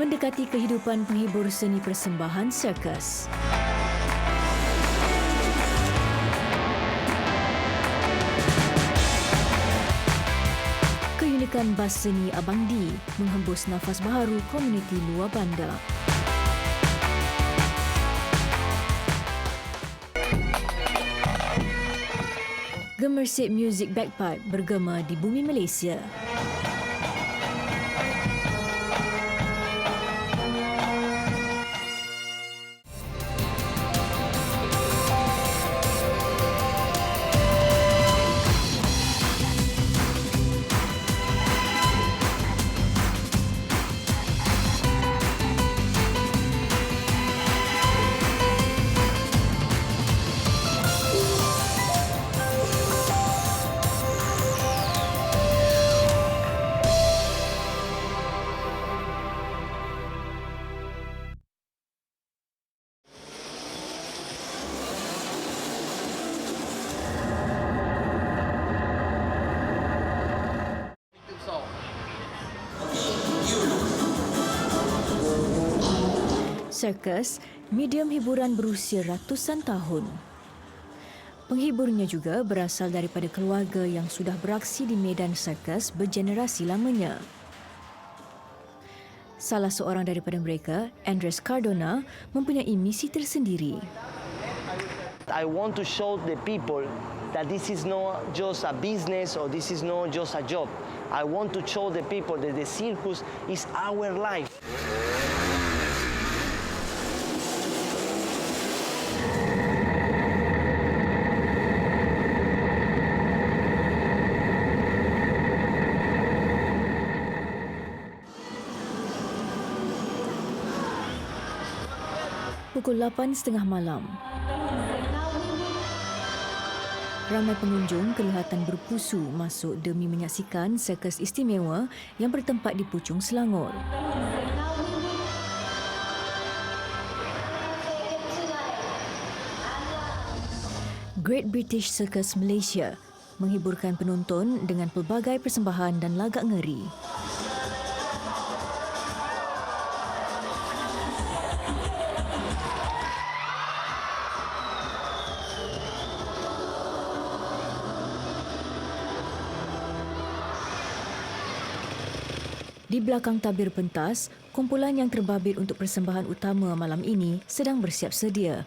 mendekati kehidupan penghibur seni persembahan sirkus. Keunikan bas seni Abang D menghembus nafas baharu komuniti luar bandar. Gemersik muzik bagpipe bergema di bumi Malaysia. Sirkus, medium hiburan berusia ratusan tahun. Penghiburnya juga berasal daripada keluarga yang sudah beraksi di medan sirkus bergenerasi lamanya. Salah seorang daripada mereka, Andres Cardona, mempunyai misi tersendiri. I want to show the people that this is not just a business or this is not just a job. I want to show the people that the circus is our life. Pukul 8.30 malam. Ramai pengunjung kelihatan berpusu masuk demi menyaksikan sirkus istimewa yang bertempat di Puchong Selangor. Great British Circus Malaysia menghiburkan penonton dengan pelbagai persembahan dan lagak ngeri. Di belakang tabir pentas, kumpulan yang terbabit untuk persembahan utama malam ini sedang bersiap sedia.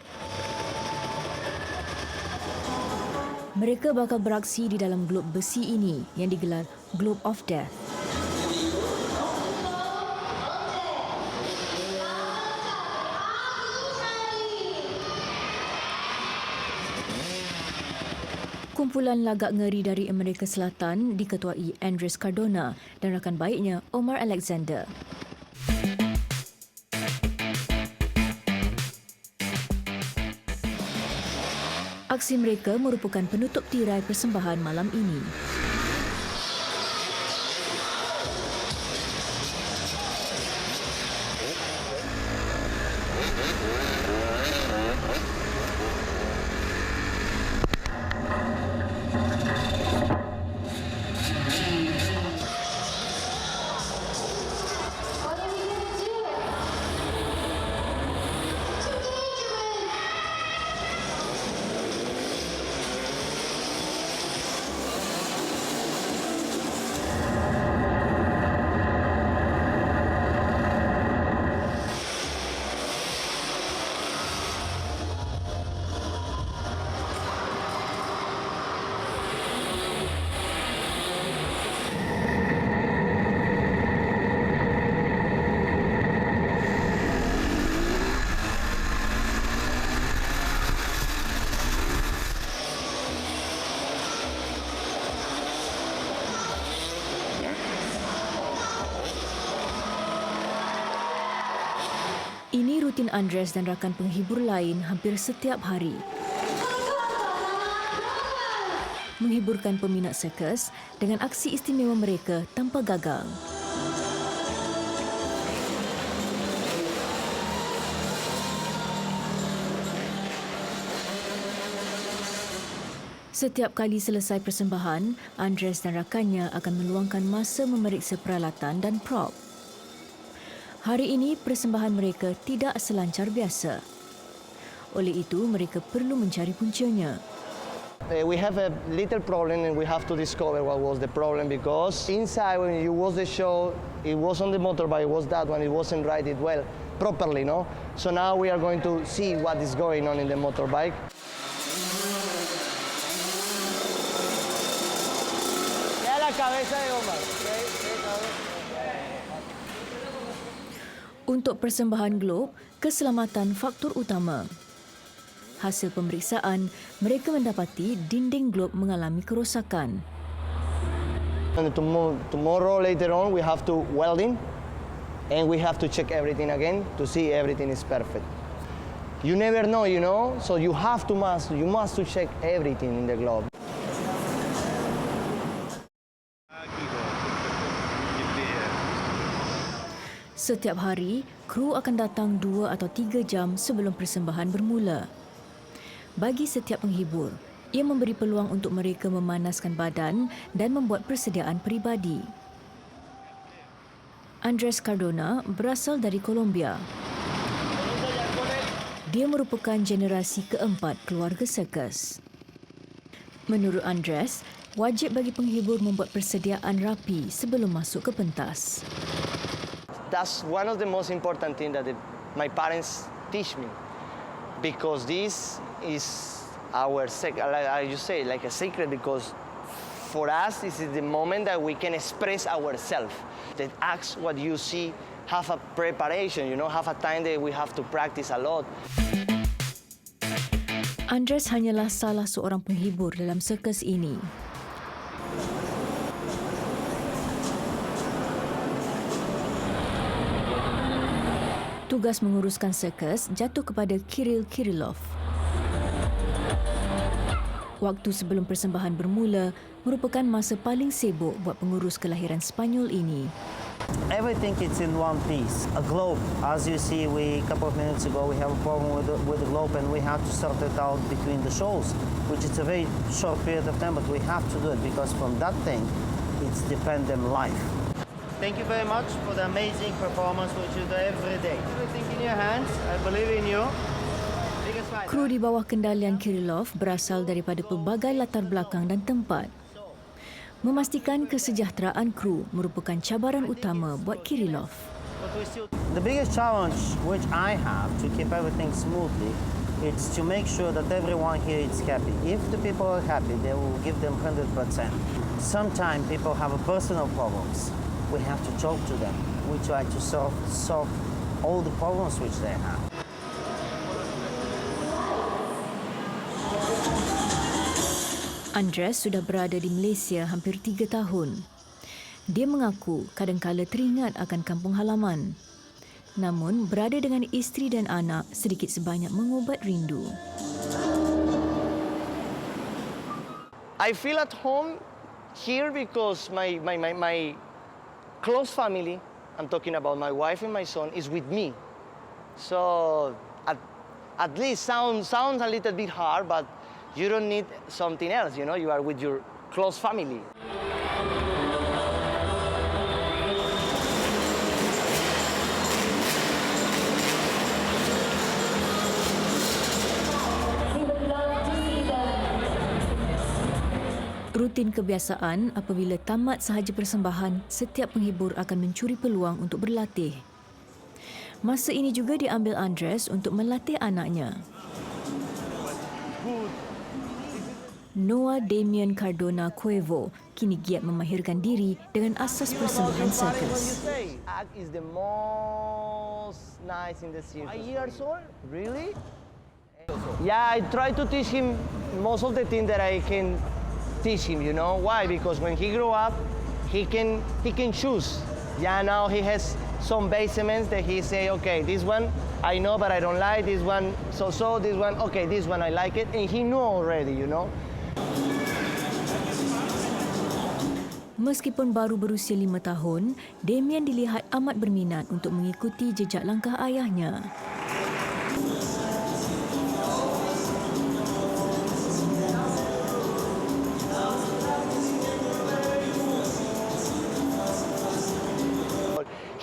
Mereka bakal beraksi di dalam glob besi ini yang digelar Globe of Death. Kumpulan lagak ngeri dari Amerika Selatan diketuai Andres Cardona dan rakan baiknya Omar Alexander. Aksi mereka merupakan penutup tirai persembahan malam ini. Ini rutin Andres dan rakan penghibur lain hampir setiap hari. Menghiburkan peminat sirkus dengan aksi istimewa mereka tanpa gagal. Setiap kali selesai persembahan, Andres dan rakannya akan meluangkan masa memeriksa peralatan dan prop. Hari ini persembahan mereka tidak selancar biasa. Oleh itu, mereka perlu mencari puncanya. We have a little problem and we have to discover what was the problem, because inside when you watch the show, it was on the motorbike, it was that one, it wasn't righted well, properly, no? So now we are going to see what is going on in the motorbike. Ya la cabeza de Omar. Untuk persembahan globe, keselamatan faktor utama. Hasil pemeriksaan, mereka mendapati dinding globe mengalami kerosakan. And tomorrow later on we have to welding and we have to check everything again to see everything is perfect. You never know, you know, so you must to check everything in the globe. Setiap hari, kru akan datang 2 atau 3 jam sebelum persembahan bermula. Bagi setiap penghibur, ia memberi peluang untuk mereka memanaskan badan dan membuat persediaan peribadi. Andres Cardona berasal dari Colombia. Dia merupakan generasi keempat keluarga sirkus. Menurut Andres, wajib bagi penghibur membuat persediaan rapi sebelum masuk ke pentas. That's one of the most important things that my parents teach me, because this is our like you say, like a secret, because for us this is the moment that we can express ourselves. That acts what you see have a preparation, you know, have a time that we have to practice a lot. Andres hanyalah salah seorang penghibur dalam sirkus ini. Tugas menguruskan sirkus jatuh kepada Kirill Kirillov. Waktu sebelum persembahan bermula merupakan masa paling sibuk buat pengurus kelahiran Spanyol ini. Everything is in one piece. A globe, as you see, a couple of minutes ago we have a problem with the globe and we have to sort it out between the shows, which is a very short period of time, but we have to do it because from that thing, it's depend them life. Thank you very much for the amazing performance which you do every day. Everything in your hands. I believe in you. Kru di bawah kendalian Kirillov berasal daripada pelbagai latar belakang dan tempat. Memastikan kesejahteraan kru merupakan cabaran utama buat Kirillov. The biggest challenge which I have to keep everything smoothly is to make sure that everyone here is happy. If the people are happy, they will give them 100%. Sometimes people have personal problems. We have to talk to them. We try to solve all the problems which they have. Andres sudah berada di Malaysia hampir 3 tahun. Dia mengaku kadangkala teringat akan kampung halaman. Namun, berada dengan isteri dan anak sedikit sebanyak mengubat rindu. I feel at home here because my close family, I'm talking about my wife and my son, is with me. So at least sounds a little bit hard, but you don't need something else, you know, you are with your close family. Rutin kebiasaan apabila tamat sahaja persembahan, setiap penghibur akan mencuri peluang untuk berlatih. Masa ini juga diambil Andres untuk melatih anaknya. Noah Damien Cardona Cuevo kini giat memahirkan diri dengan asas persembahan sirkus. Act is the most nice in the circus. 5 years old? Really? Yeah, I try to teach him most of the things that I can teach him, you know. Why? Because when he grow up, he can choose. Yeah, now he has some basements that he say, okay, this one I know but I don't like, this one so, this one, okay, this one I like it, and he know already, you know. Meskipun baru berusia 5 tahun, Damien dilihat amat berminat untuk mengikuti jejak langkah ayahnya.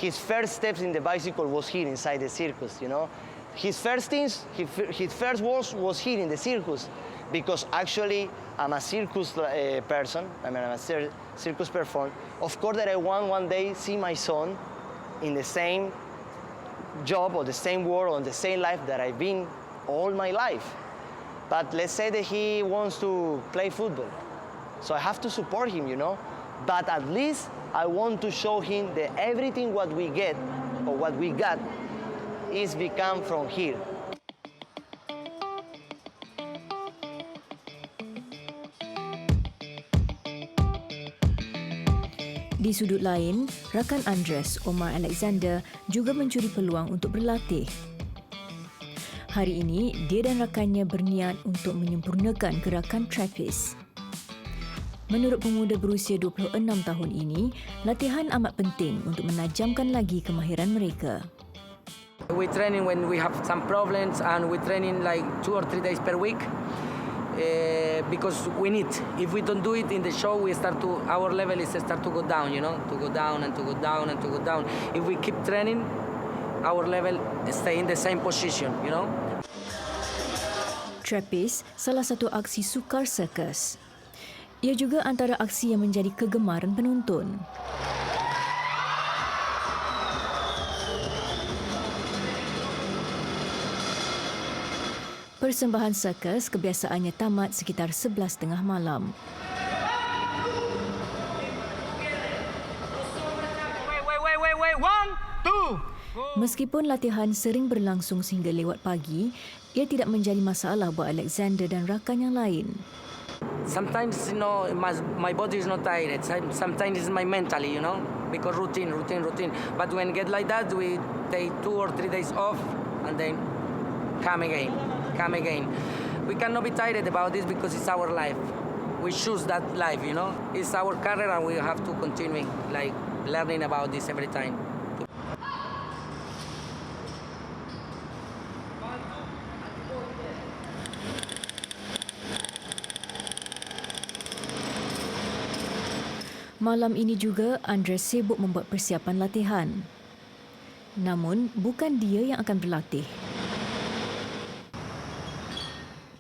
his first steps in the bicycle was here inside the circus, you know. His first words was here in the circus, because actually I'm a circus person. I mean, I'm a circus performer. Of course that I want one day see my son in the same job or the same work or the same life that I've been all my life. But let's say that he wants to play football. So I have to support him, you know. But at least I want to show him that everything what we get or what we got is become from here. Di sudut lain, rakan Andres, Omar Alexander, juga mencuri peluang untuk berlatih. Hari ini, dia dan rakannya berniat untuk menyempurnakan gerakan trapeze. Menurut pemuda berusia 26 tahun ini, latihan amat penting untuk menajamkan lagi kemahiran mereka. We training when we have some problems, and we training like 2 or 3 days per week because we need. If we don't do it in the show, our level is start to go down, you know, to go down and to go down and to go down. If we keep training, our level stay in the same position, you know. Trapeze salah satu aksi sukar sirkus. Ia juga antara aksi yang menjadi kegemaran penonton. Persembahan sirkus kebiasaannya tamat sekitar 11:30 malam. Wait, 1, 2. Meskipun latihan sering berlangsung sehingga lewat pagi, ia tidak menjadi masalah buat Alexander dan rakan yang lain. Sometimes, you know, my body is not tired. Sometimes it's my mentally, you know, because routine. But when get like that, we take 2 or 3 days off and then come again. We cannot be tired about this because it's our life. We choose that life, you know. It's our career and we have to continue like learning about this every time. Malam ini juga, Andres sibuk membuat persiapan latihan. Namun, bukan dia yang akan berlatih,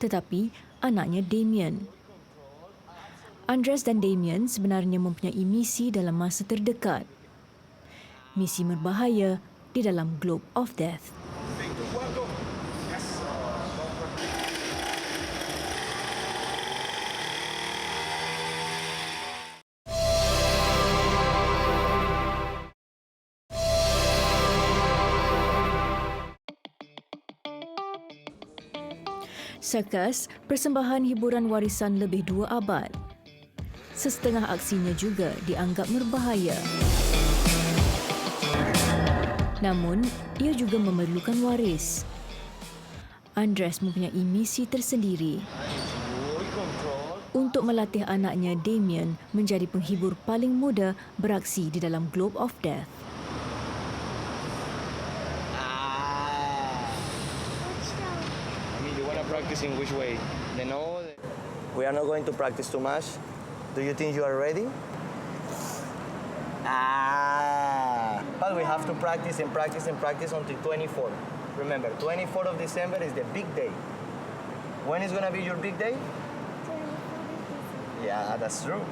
tetapi anaknya Damien. Andres dan Damien sebenarnya mempunyai misi dalam masa terdekat. Misi berbahaya di dalam Globe of Death. Sirkus, persembahan hiburan warisan lebih 2 abad. Sesetengah aksinya juga dianggap berbahaya. Namun, ia juga memerlukan waris. Andres mempunyai misi tersendiri untuk melatih anaknya Damien menjadi penghibur paling muda beraksi di dalam Globe of Death. Practice in which way? We are not going to practice too much. Do you think you are ready? But we have to practice until 24. Remember, 24th of December is the big day. When is going to be your big day? Yeah, that's true.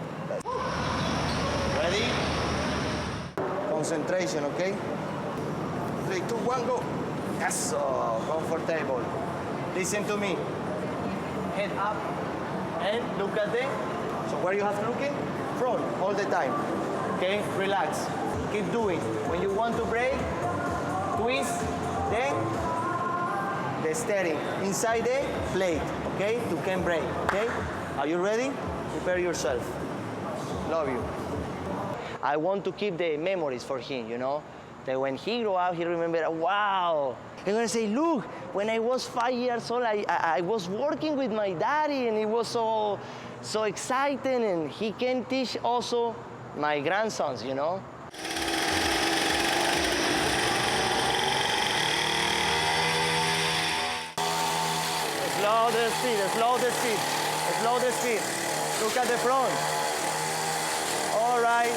Ready? Concentration, okay? 3, 2, 1, go. Yes, so comfortable. Listen to me. Head up and look at them. So where you have to look in? Front all the time. Okay? Relax. Keep doing. When you want to break, twist, then the steering. Inside the plate, okay? To can break, okay? Are you ready? Prepare yourself. Love you. I want to keep the memories for him, you know? That when he grow up, he remember, wow. He's gonna say, look, when I was 5 years old, I was working with my daddy, and it was so exciting, and he can teach also my grandsons, you know. Slow the speed. Look at the front. All right.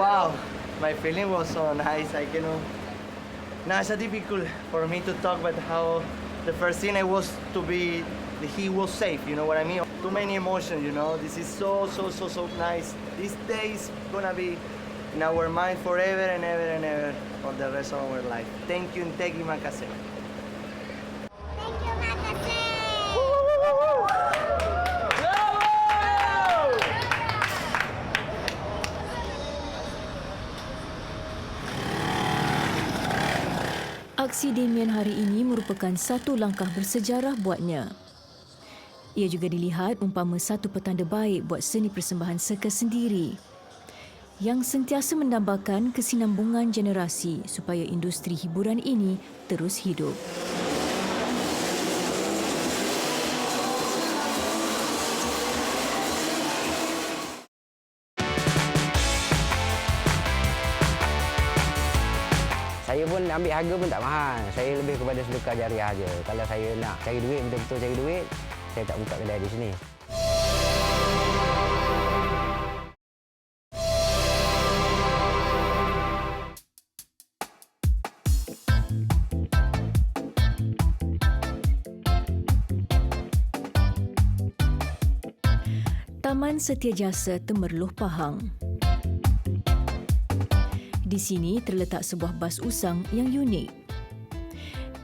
Wow, my feeling was so nice. I cannot. Now it's difficult for me to talk, but how the first thing I was to be, he was safe. You know what I mean? Too many emotions. You know, this is so nice. This day is gonna be in our mind forever and ever and ever for the rest of our life. Thank you, Ntegi Makase. Thank you, Makase. Aksi Damian hari ini merupakan satu langkah bersejarah buatnya. Ia juga dilihat umpama satu petanda baik buat seni persembahan sirkus sendiri yang sentiasa mendambakan kesinambungan generasi supaya industri hiburan ini terus hidup. Saya pun ambil harga pun tak mahal. Saya lebih kepada sedekah jariah aja. Kalau saya nak cari duit, betul-betul cari duit, saya tak buka kedai di sini. Taman Setiajasa Temerloh Pahang. Di sini terletak sebuah bas usang yang unik.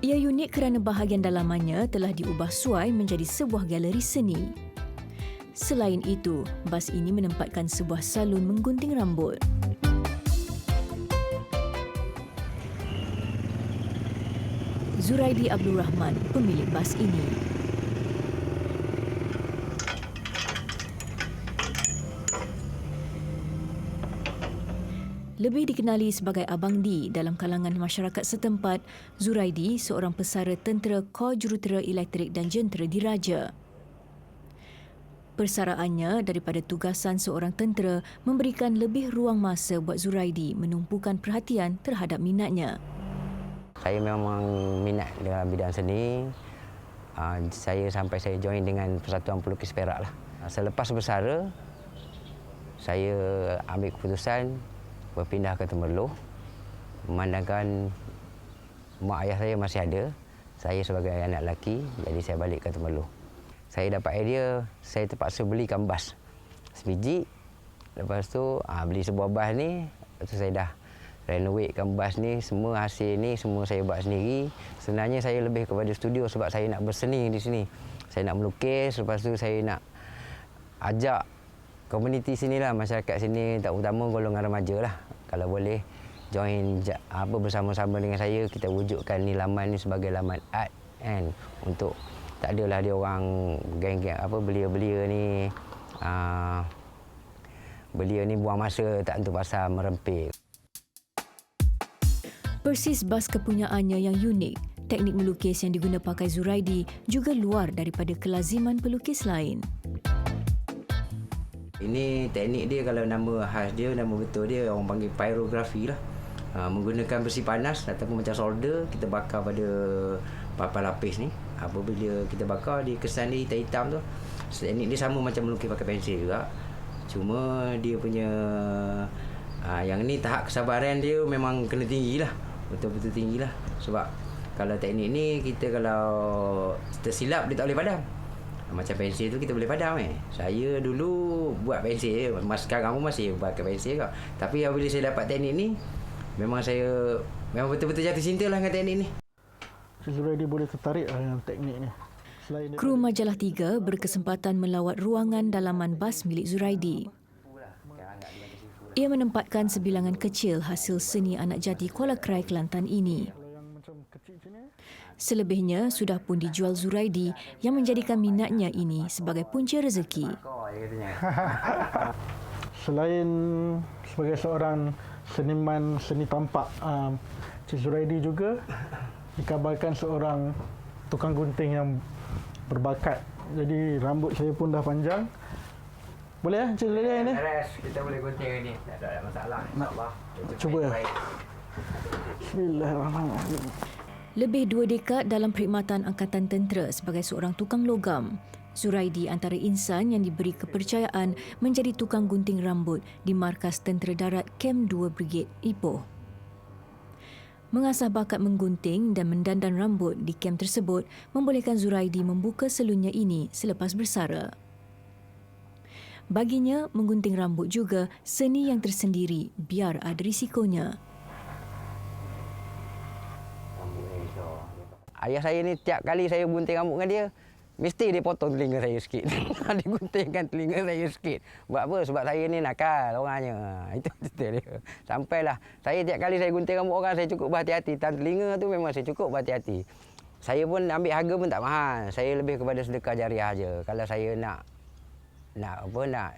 Ia unik kerana bahagian dalamannya telah diubah suai menjadi sebuah galeri seni. Selain itu, bas ini menempatkan sebuah salon menggunting rambut. Zuraidi Abdul Rahman, pemilik bas ini. Lebih dikenali sebagai Abang D dalam kalangan masyarakat setempat, Zuraidi seorang pesara tentera Kor Jurutera Elektrik dan Jentera Diraja. Persaraannya daripada tugasan seorang tentera memberikan lebih ruang masa buat Zuraidi menumpukan perhatian terhadap minatnya. Saya memang minat dalam bidang seni. Saya sampai saya join dengan Persatuan Pelukis Perak lah. Selepas bersara, saya ambil keputusan berpindah ke Temerloh. Memandangkan mak ayah saya masih ada, saya sebagai anak lelaki, jadi saya balik ke Temerloh. Saya dapat idea, saya terpaksa belikan bas sebiji. Lepas tu beli sebuah bas ni, lepas tu saya dah renovatekan bas ni, semua hasil ni semua saya buat sendiri. Sebenarnya saya lebih kepada studio sebab saya nak berseni di sini. Saya nak melukis, lepas tu saya nak ajak komuniti sini lah, masyarakat sini, terutama golongan remaja lah. Kalau boleh join bersama-sama dengan saya, kita wujudkan ni laman ni sebagai laman art kan, untuk tak adalah dia orang geng-geng belia-belia ni belia ni buang masa tak tentu pasal merempik. Persis bas kepunyaannya yang unik, teknik melukis yang diguna pakai Zuraidi juga luar daripada kelaziman pelukis lain. Ini teknik dia, kalau nama khas dia, nama betul dia orang panggil pyrografi lah. Menggunakan besi panas ataupun macam solder, kita bakar pada papan lapis ni. Apabila kita bakar, dia kesan dia hitam-hitam tu. Teknik dia sama macam melukis pakai pensel juga. Cuma dia punya yang ni tahap kesabaran dia memang kena tinggi lah. Betul-betul tinggi lah. Sebab kalau teknik ni, kita kalau tersilap, dia tak boleh padam. Macam pensel tu kita boleh padam Saya dulu buat pensel, sekarang pun masih pakai pensel kau. Tapi apabila saya dapat teknik ni, memang saya memang betul-betul jatuh cinta lah dengan teknik ni. Zuraidi boleh tertarik dengan teknik ni. Kru Majalah 3 berkesempatan melawat ruangan dalaman bas milik Zuraidi. Ia menempatkan sebilangan kecil hasil seni anak jati Kuala Krai, Kelantan ini. Selebihnya sudah pun dijual Zuraidi yang menjadikan minatnya ini sebagai punca rezeki. Selain sebagai seorang seniman seni tampak, Cik Zuraidi juga dikabarkan seorang tukang gunting yang berbakat. Jadi rambut saya pun dah panjang. Boleh Cik Zuraidi ni? Kita boleh gunting ni. Tak ada masalah. InsyaAllah. Cuba. Bismillahirrahmanirrahim. Lebih 2 dekad dalam perkhidmatan Angkatan Tentera sebagai seorang tukang logam, Zuraidi antara insan yang diberi kepercayaan menjadi tukang gunting rambut di Markas Tentera Darat Kem 2 Brigade Ipoh. Mengasah bakat menggunting dan mendandan rambut di kem tersebut membolehkan Zuraidi membuka salonnya ini selepas bersara. Baginya, menggunting rambut juga seni yang tersendiri biar ada risikonya. Ayah saya ni tiap kali saya gunting rambut dengan dia, mesti dia potong telinga saya sikit. Dia guntingkan telinga saya sikit. Buat apa? Sebab saya ni nakal orangnya. Itu cerita dia. Sampailah saya tiap kali saya gunting rambut orang, saya cukup berhati-hati. Tan telinga tu memang saya cukup berhati-hati. Saya pun ambil harga pun tak mahal. Saya lebih kepada sedekah jariah aja. Kalau saya nak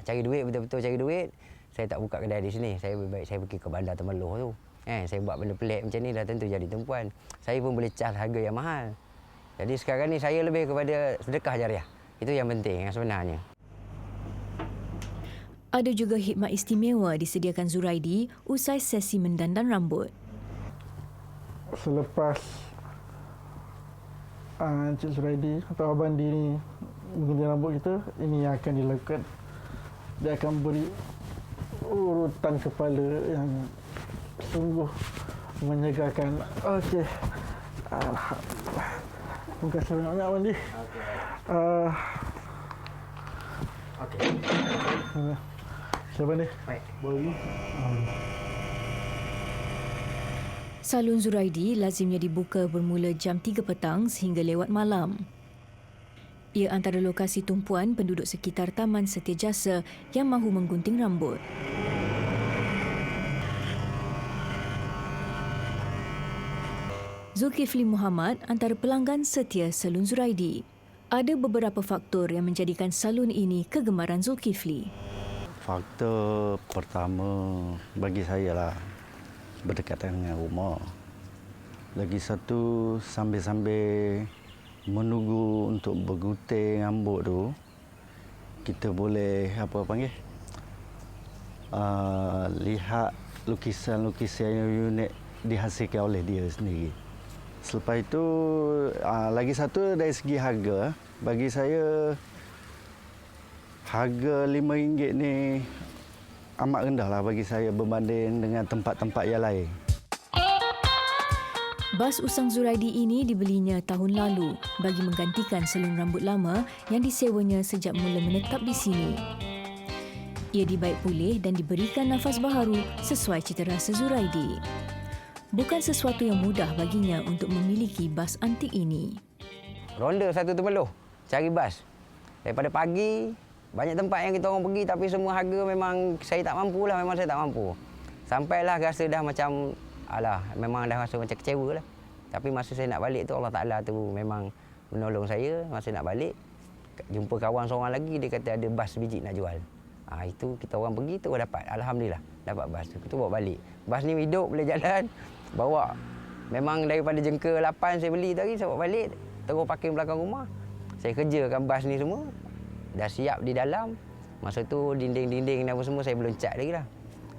cari duit, betul-betul cari duit, saya tak buka kedai di sini. Saya lebih baik saya pergi ke Bandar Temerloh tu. Saya buat benda pelik macam ni dah tentu jadi tumpuan. Saya pun boleh charge harga yang mahal. Jadi sekarang ni saya lebih kepada sedekah jariah. Itu yang penting sebenarnya. Ada juga khidmat istimewa disediakan Zuraidi usai sesi mendandan rambut. Selepas Encik Zuraidi atau Abang Di ni menggunting rambut kita, ini yang akan dilakukan. Dia akan beri urutan kepala yang sungguh menyegarkan. Okey. Alhamdulillah. Terima kasih banyak Abang Di. Okey. Siapa ni? Baik. Boleh. Salon Zuraidi lazimnya dibuka bermula jam 3 petang sehingga lewat malam. Ia antara lokasi tumpuan penduduk sekitar Taman Setiajasa yang mahu menggunting rambut. Zulkifli Muhammad antara pelanggan setia salon Zuraidi. Ada beberapa faktor yang menjadikan salon ini kegemaran Zulkifli. Faktor pertama bagi saya lah berdekatan dengan rumah. Lagi satu, sambil-sambil menunggu untuk bergunting rambut tu, kita boleh lihat lukisan-lukisan yang unik dihasilkan oleh dia sendiri. Selepas itu, lagi satu dari segi harga, bagi saya harga RM5 ni amat rendah lah bagi saya berbanding dengan tempat-tempat yang lain. Bas usang Zuraidi ini dibelinya tahun lalu bagi menggantikan salon rambut lama yang disewanya sejak mula menetap di sini. Ia dibaik pulih dan diberikan nafas baharu sesuai cita rasa Zuraidi. Bukan sesuatu yang mudah baginya untuk memiliki bas antik ini. Ronda satu Temerloh, cari bas. Daripada pagi, banyak tempat yang kita orang pergi tapi semua harga memang saya tak mampu lah, memang saya tak mampu. Sampailah rasa dah macam, memang dah rasa macam kecewa lah. Tapi masa saya nak balik tu, Allah Ta'ala tu memang menolong saya. Masa nak balik, jumpa kawan seorang lagi, dia kata ada bas biji nak jual. Itu kita orang pergi tu dapat, Alhamdulillah dapat bas tu. Kita bawa balik. Bas ni hidup, boleh jalan, bawa. Memang daripada jengka 8 saya beli tadi, saya bawa balik, terus parking belakang rumah. Saya kerjakan bas ni semua, dah siap di dalam. Masa tu dinding-dinding dan apa semua saya belum cat lagi lah.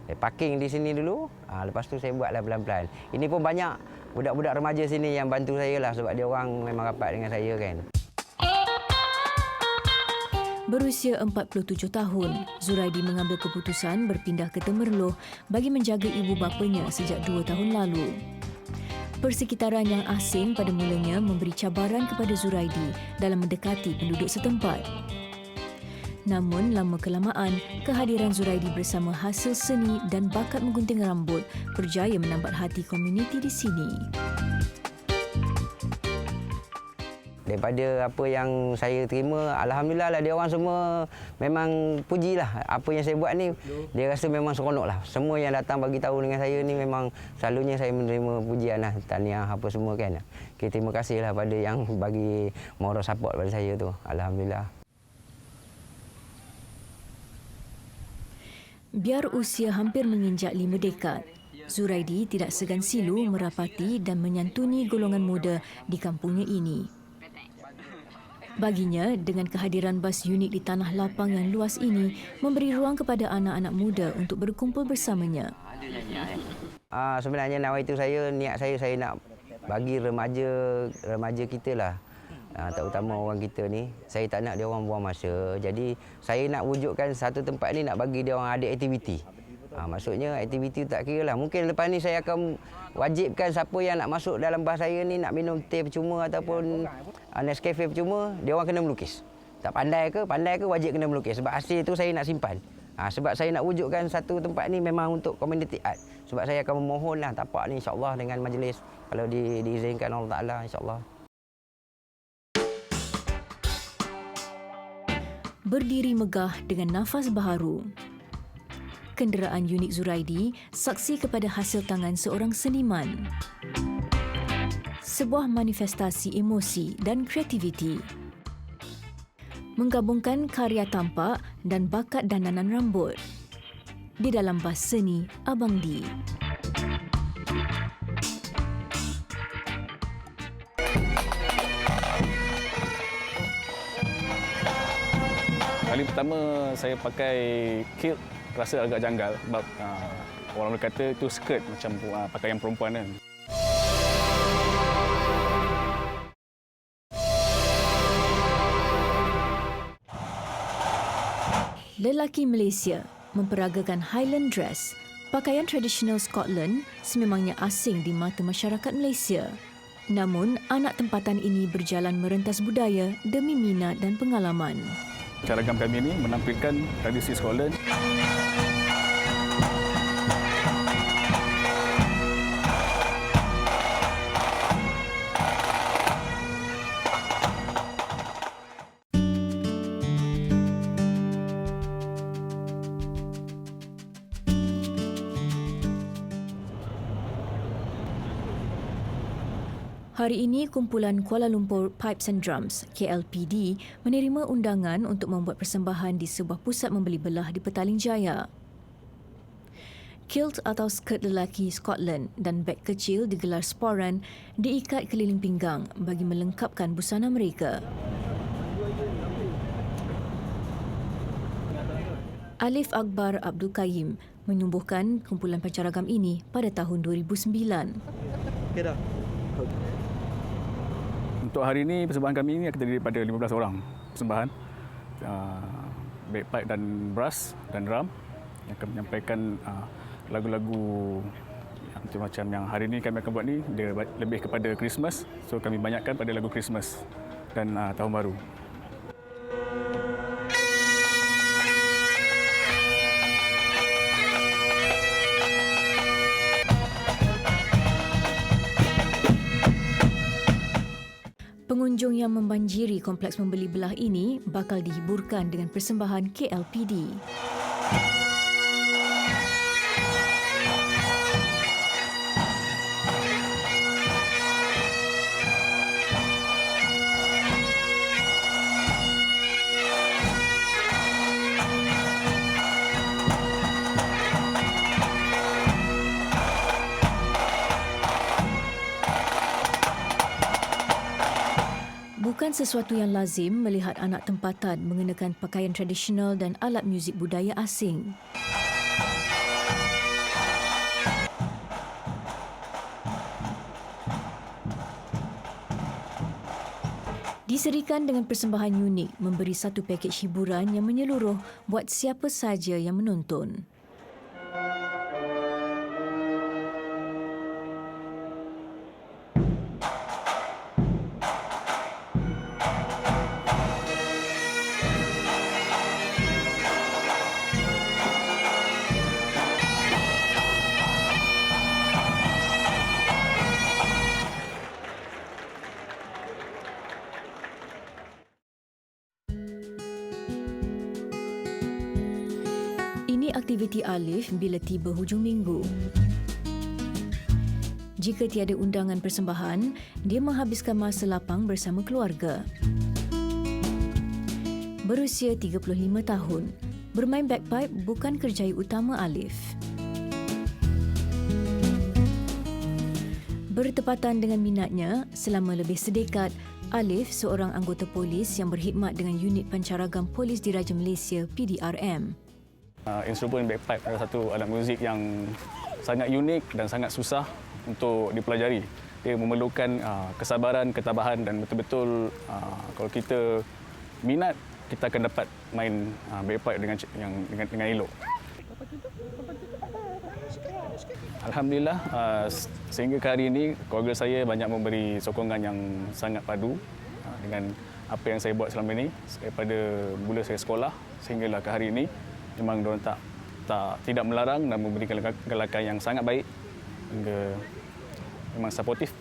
Saya parking di sini dulu, lepas tu saya buatlah pelan-pelan. Ini pun banyak budak-budak remaja sini yang bantu saya lah sebab dia orang memang rapat dengan saya kan. Berusia 47 tahun, Zuraidi mengambil keputusan berpindah ke Temerloh bagi menjaga ibu bapanya sejak 2 tahun lalu. Persekitaran yang asing pada mulanya memberi cabaran kepada Zuraidi dalam mendekati penduduk setempat. Namun, lama-kelamaan, kehadiran Zuraidi bersama hasil seni dan bakat menggunting rambut berjaya menambat hati komuniti di sini. Daripada apa yang saya terima, Alhamdulillah lah dia orang semua memang pujilah apa yang saya buat ni. Dia rasa memang seronok lah. Semua yang datang bagi tahu dengan saya ni memang selalunya saya menerima pujian lah, tahniah apa semua kan. Okay, terima kasih lah pada yang bagi moral support pada saya tu. Alhamdulillah. Biar usia hampir menginjak 5 dekad, Zuraidi tidak segan silu merapati dan menyantuni golongan muda di kampungnya ini. Baginya, dengan kehadiran bas unik di tanah lapang yang luas ini, memberi ruang kepada anak-anak muda untuk berkumpul bersamanya. Sebenarnya nawaitu saya, niat saya nak bagi remaja kita lah terutama orang kita ni. Saya tak nak dia orang buang masa. Jadi saya nak wujudkan satu tempat ni nak bagi dia orang ada aktiviti. Maksudnya aktiviti tak kira lah. Mungkin lepas ni saya akan wajibkan siapa yang nak masuk dalam bas saya ni nak minum teh percuma ataupun Nescafe percuma, dia orang kena melukis. Tak pandai ke wajib kena melukis. Sebab hasil tu saya nak simpan. Sebab saya nak wujudkan satu tempat ni memang untuk community art. Sebab saya akan memohonlah tapak ni insya-Allah dengan majlis kalau diizinkan Allah Taala insya-Allah. Berdiri megah dengan nafas baharu. Kenderaan unik Zuraidi saksi kepada hasil tangan seorang seniman. Sebuah manifestasi emosi dan kreativiti. Menggabungkan karya tampak dan bakat dandanan rambut. Di dalam bas seni Abang D. Kali pertama saya pakai kilt rasa agak janggal sebab orang kata itu skirt macam pakaian perempuan kan. Lelaki Malaysia memperagakan Highland dress, pakaian tradisional Scotland sememangnya asing di mata masyarakat Malaysia. Namun, anak tempatan ini berjalan merentas budaya demi minat dan pengalaman. Caragam kami ini menampilkan tradisi Scotland. Hari ini, kumpulan Kuala Lumpur Pipes and Drums, KLPD, menerima undangan untuk membuat persembahan di sebuah pusat membeli belah di Petaling Jaya. Kilt atau skirt lelaki Scotland dan beg kecil digelar sporan diikat keliling pinggang bagi melengkapkan busana mereka. Alif Akbar Abdul Qayyim menyumbuhkan kumpulan pancaragam ini pada tahun 2009. Untuk hari ini, persembahan kami ini akan terdiri daripada 15 orang persembahan. Bagpipe dan brass dan drum yang akan menyampaikan lagu-lagu yang macam yang hari ini kami akan buat ni, dia lebih kepada Christmas. So kami banyakkan pada lagu Christmas dan Tahun Baru. Pengunjung yang membanjiri kompleks membeli belah ini bakal dihiburkan dengan persembahan KLPD. Bukan sesuatu yang lazim melihat anak tempatan mengenakan pakaian tradisional dan alat muzik budaya asing. Diserikan dengan persembahan unik memberi satu pakej hiburan yang menyeluruh buat siapa saja yang menonton. Ini aktiviti Alif bila tiba hujung minggu. Jika tiada undangan persembahan, dia menghabiskan masa lapang bersama keluarga. Berusia 35 tahun, bermain bagpipe bukan kerjaya utama Alif. Bertepatan dengan minatnya, selama lebih sedekad, Alif seorang anggota polis yang berkhidmat dengan unit pancaragam Polis Diraja Malaysia PDRM. Instrumen bagpipe adalah satu alat muzik yang sangat unik dan sangat susah untuk dipelajari. Dia memerlukan kesabaran, ketabahan dan betul-betul kalau kita minat, kita akan dapat main bagpipe dengan elok. Alhamdulillah, sehingga ke hari ini keluarga saya banyak memberi sokongan yang sangat padu dengan apa yang saya buat selama ini daripada mula saya sekolah sehinggalah ke hari ini. Memang diorang tidak melarang dan memberikan galakan yang sangat baik hingga memang supportif.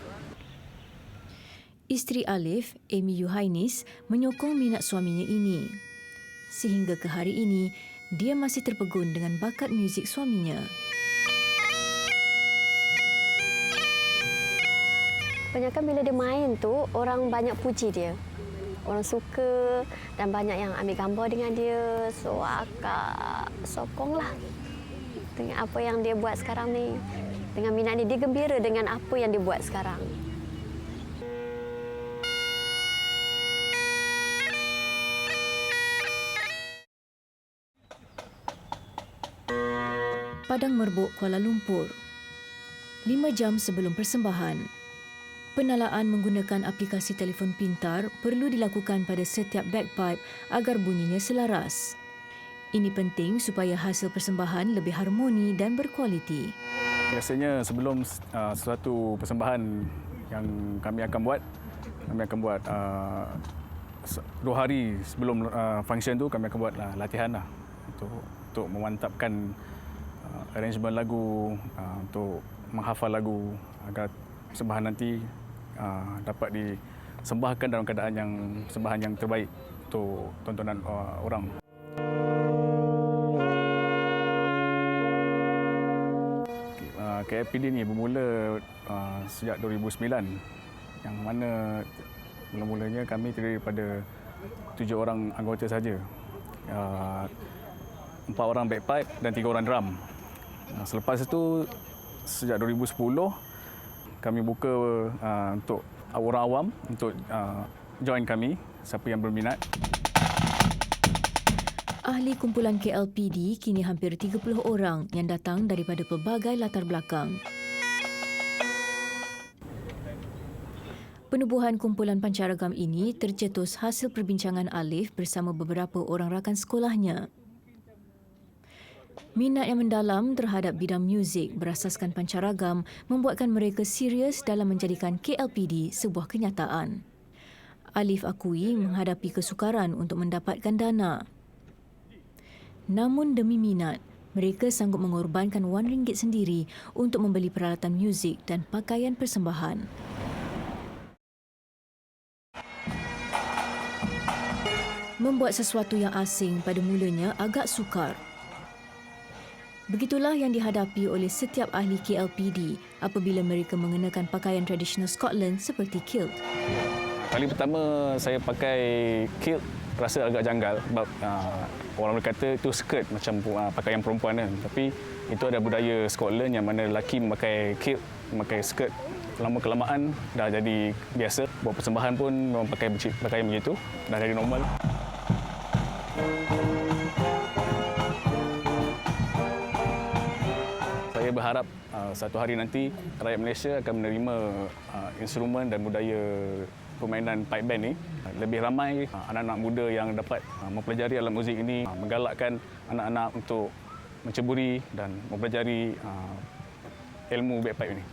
Isteri Alif, Amy Yuhainis, menyokong minat suaminya ini. Sehingga ke hari ini, dia masih terpegun dengan bakat muzik suaminya. Kebanyakan bila dia main tu, orang banyak puji dia. Orang suka dan banyak yang ambil gambar dengan dia. So, akak sokonglah dengan apa yang dia buat sekarang ni. Dengan minat dia gembira dengan apa yang dia buat sekarang. Padang Merbok, Kuala Lumpur. 5 jam sebelum persembahan, penalaan menggunakan aplikasi telefon pintar perlu dilakukan pada setiap bagpipe agar bunyinya selaras. Ini penting supaya hasil persembahan lebih harmoni dan berkualiti. Biasanya sebelum suatu persembahan yang kami akan buat 2 hari sebelum function tu kami akan buat latihan untuk memantapkan arrangement lagu, untuk menghafal lagu agar persembahan nanti dapat disembahkan dalam keadaan yang persembahan yang terbaik untuk tontonan orang. KLPD ni bermula sejak 2009 yang mana mula-mulanya kami terdiri daripada 7 orang anggota saja. 4 orang bagpipe dan 3 orang drum. Selepas itu sejak 2010 kami buka untuk orang awam untuk join kami, siapa yang berminat. Ahli kumpulan KLPD kini hampir 30 orang yang datang daripada pelbagai latar belakang. Penubuhan kumpulan pancaragam ini tercetus hasil perbincangan Alif bersama beberapa orang rakan sekolahnya. Minat yang mendalam terhadap bidang muzik berasaskan pancaragam membuatkan mereka serius dalam menjadikan KLPD sebuah kenyataan. Alif akui menghadapi kesukaran untuk mendapatkan dana. Namun demi minat, mereka sanggup mengorbankan RM1 sendiri untuk membeli peralatan muzik dan pakaian persembahan. Membuat sesuatu yang asing pada mulanya agak sukar. Begitulah yang dihadapi oleh setiap ahli KLPD apabila mereka mengenakan pakaian tradisional Scotland seperti kilt. Kali pertama saya pakai kilt rasa agak janggal sebab orang berkata itu skirt macam pakaian perempuan kan. Tapi itu ada budaya Scotland yang mana lelaki memakai kilt, memakai skirt. Lama-kelamaan dah jadi biasa. Buat persembahan pun memang pakai pakaian begitu. Dah jadi normal. Saya berharap satu hari nanti rakyat Malaysia akan menerima instrumen dan budaya permainan pipe band ni. Lebih ramai anak-anak muda yang dapat mempelajari alat muzik ini, menggalakkan anak-anak untuk menceburi dan mempelajari ilmu bagpipe ini.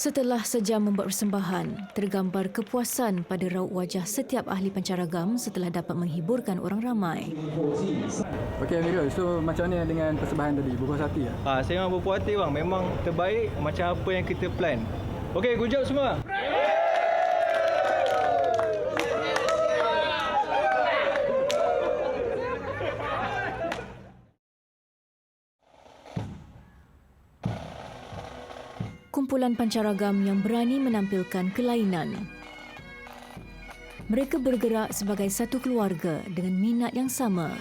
Setelah sejam membuat persembahan, tergambar kepuasan pada raut wajah setiap ahli pancaragam setelah dapat menghiburkan orang ramai. Okey Amirul, so macam mana dengan persembahan tadi? Berpuas hati tak? Saya memang berpuas hati bang. Memang terbaik macam apa yang kita plan. Okey, good job semua. Kumpulan pancaragam yang berani menampilkan kelainan. Mereka bergerak sebagai satu keluarga dengan minat yang sama.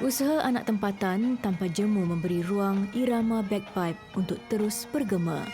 Usaha anak tempatan tanpa jemu memberi ruang irama bagpipe untuk terus bergema.